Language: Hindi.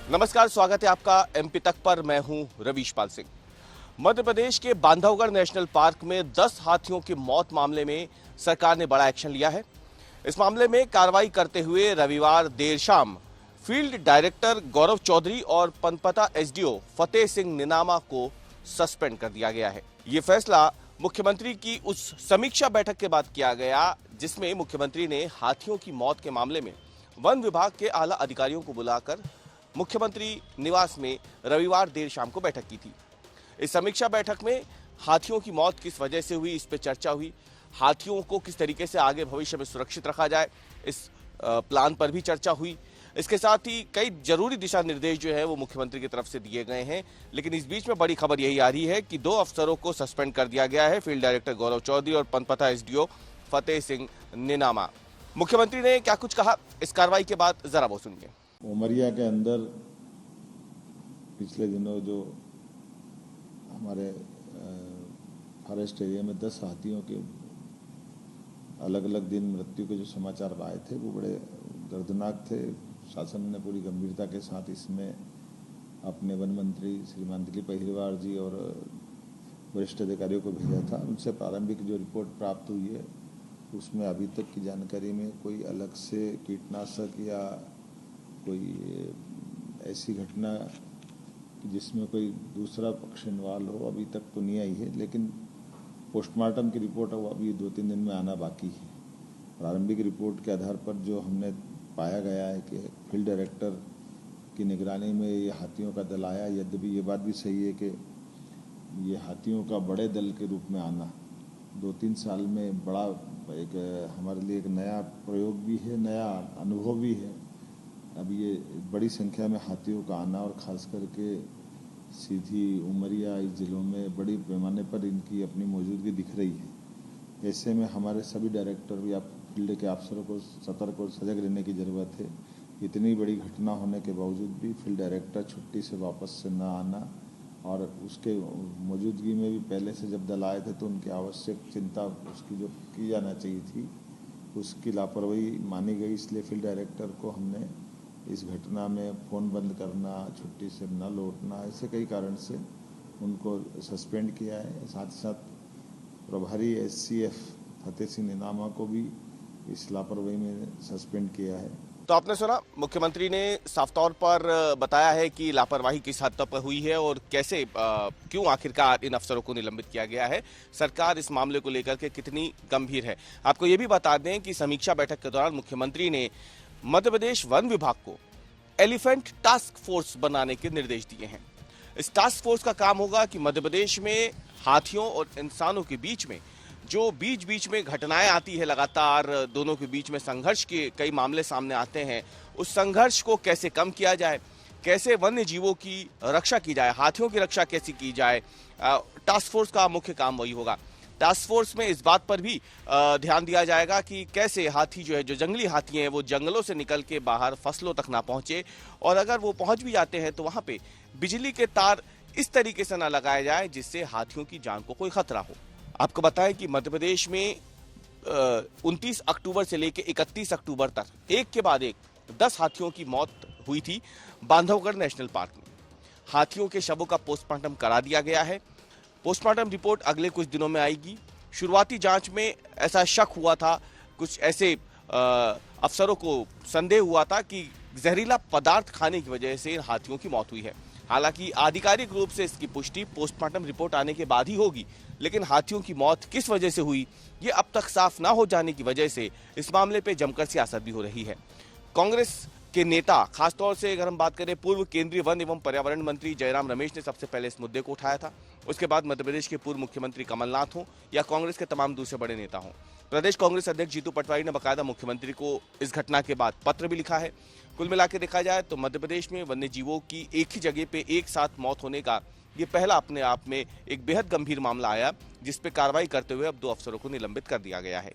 नमस्कार, स्वागत है आपका एमपी तक पर। मैं हूं रवीश पाल सिंह। मध्य प्रदेश के बांधवगढ़ नेशनल पार्क में 10 हाथियों की मौत मामले में सरकार ने बड़ा एक्शन लिया है। इस मामले में कार्रवाई करते हुए रविवार देर शाम फील्ड डायरेक्टर गौरव चौधरी और पनपता एसडीओ फतेह सिंह निनामा को सस्पेंड कर दिया गया है। ये फैसला मुख्यमंत्री की उस समीक्षा बैठक के बाद किया गया जिसमें मुख्यमंत्री ने हाथियों की मौत के मामले में वन विभाग के आला अधिकारियों को बुलाकर मुख्यमंत्री निवास में रविवार देर शाम को बैठक की थी। इस समीक्षा बैठक में हाथियों की मौत किस वजह से हुई, इस पर चर्चा हुई। हाथियों को किस तरीके से आगे भविष्य में सुरक्षित रखा जाए, इस प्लान पर भी चर्चा हुई। इसके साथ ही कई जरूरी दिशा निर्देश जो है वो मुख्यमंत्री की तरफ से दिए गए हैं। लेकिन इस बीच में बड़ी खबर यही आ रही है कि 2 अफसरों को सस्पेंड कर दिया गया है, फील्ड डायरेक्टर गौरव चौधरी और पनपता एसडीओ फतेह सिंह निनामा। मुख्यमंत्री ने क्या कुछ कहा, इस कार्रवाई के बाद जरा वो सुनिए। उमरिया के अंदर पिछले दिनों जो हमारे फॉरेस्ट एरिया में 10 हाथियों के अलग अलग दिन मृत्यु के जो समाचार आए थे वो बड़े दर्दनाक थे। शासन ने पूरी गंभीरता के साथ इसमें अपने वन मंत्री श्रीमान दिलीप अहिरवार जी और वरिष्ठ अधिकारियों को भेजा था। उनसे प्रारंभिक जो रिपोर्ट प्राप्त हुई है उसमें अभी तक की जानकारी में कोई अलग से कीटनाशक या कोई ऐसी घटना जिसमें कोई दूसरा पक्ष इन्वॉल्व हो अभी तक तो नहीं आई है। लेकिन पोस्टमार्टम की रिपोर्ट है वो अभी 2-3 दिन में आना बाकी है। प्रारंभिक रिपोर्ट के आधार पर जो हमने पाया गया है कि फील्ड डायरेक्टर की निगरानी में ये हाथियों का दल आया। यद्यपि ये बात भी सही है कि ये हाथियों का बड़े दल के रूप में आना 2-3 साल में बड़ा एक हमारे लिए एक नया प्रयोग भी है, नया अनुभव भी है। अब ये बड़ी संख्या में हाथियों का आना और ख़ास करके सीधी उमरिया इस जिलों में बड़ी पैमाने पर इनकी अपनी मौजूदगी दिख रही है। ऐसे में हमारे सभी डायरेक्टर या फील्ड के अफसरों को सतर्क और सजग रहने की ज़रूरत है। इतनी बड़ी घटना होने के बावजूद भी फील्ड डायरेक्टर छुट्टी से वापस से न आना और उसके मौजूदगी में भी पहले से जब दल आए थे तो उनकी आवश्यक चिंता उसकी जो की जाना चाहिए थी उसकी लापरवाही मानी गई। इसलिए फील्ड डायरेक्टर को हमने इस घटना में फ़ोन बंद करना, छुट्टी से न लौटना, ऐसे कई कारण से उनको सस्पेंड किया है। साथ ही साथ प्रभारी एससीएफ फतेह सिंह निनामा को भी इस लापरवाही में सस्पेंड किया है। तो आपने सुना, मुख्यमंत्री ने साफ तौर पर बताया है कि लापरवाही किस हद तक हुई है और कैसे क्यों आखिरकार इन अफसरों को निलंबित किया गया है। सरकार इस मामले को लेकर के कितनी गंभीर है। आपको ये भी बता दें कि समीक्षा बैठक के दौरान मुख्यमंत्री ने मध्य प्रदेश वन विभाग को एलिफेंट टास्क फोर्स बनाने के निर्देश दिए हैं। इस टास्क फोर्स का काम होगा कि मध्य प्रदेश में हाथियों और इंसानों के बीच में जो बीच में घटनाएं आती है, लगातार दोनों के बीच में संघर्ष के कई मामले सामने आते हैं, उस संघर्ष को कैसे कम किया जाए, कैसे वन्य जीवों की रक्षा की जाए, हाथियों की रक्षा कैसे की जाए, टास्क फोर्स का मुख्य काम वही होगा। टास्क फोर्स में इस बात पर भी ध्यान दिया जाएगा कि कैसे हाथी जो है, जो जंगली हाथी हैं, वो जंगलों से निकल के बाहर फसलों तक ना पहुंचे और अगर वो पहुंच भी जाते हैं तो वहां पे बिजली के तार इस तरीके से ना लगाए जाए जिससे हाथियों की जान को कोई खतरा हो। आपको बताएं कि मध्य प्रदेश में 29 अक्टूबर से लेकर 31 अक्टूबर तक एक के बाद एक 10 हाथियों की मौत हुई थी बांधवगढ़ नेशनल पार्क में। हाथियों के शवों का पोस्टमार्टम करा दिया गया है। पोस्टमार्टम रिपोर्ट अगले कुछ दिनों में आएगी। शुरुआती जांच में ऐसा शक हुआ था, कुछ ऐसे अफसरों को संदेह हुआ था कि जहरीला पदार्थ खाने की वजह से इन हाथियों की मौत हुई है। हालांकि आधिकारिक रूप से इसकी पुष्टि पोस्टमार्टम रिपोर्ट आने के बाद ही होगी, लेकिन हाथियों की मौत किस वजह से हुई ये अब तक साफ ना हो जाने की वजह से इस मामले पे जमकर सियासत भी हो रही है। कांग्रेस के नेता, खासतौर से अगर हम बात करें, पूर्व केंद्रीय वन एवं पर्यावरण मंत्री जयराम रमेश ने सबसे पहले इस मुद्दे को उठाया था। उसके बाद मध्य प्रदेश के पूर्व मुख्यमंत्री कमलनाथ हों या कांग्रेस के तमाम दूसरे बड़े नेता हों, प्रदेश कांग्रेस अध्यक्ष जीतू पटवारी ने बाकायदा मुख्यमंत्री को इस घटना के बाद पत्र भी लिखा है। कुल मिलाकर देखा जाए तो मध्य प्रदेश में वन्य जीवों की एक ही जगह पे एक साथ मौत होने का ये पहला अपने आप में एक बेहद गंभीर मामला आया, जिस पे कार्रवाई करते हुए अब 2 अफसरों को निलंबित कर दिया गया है।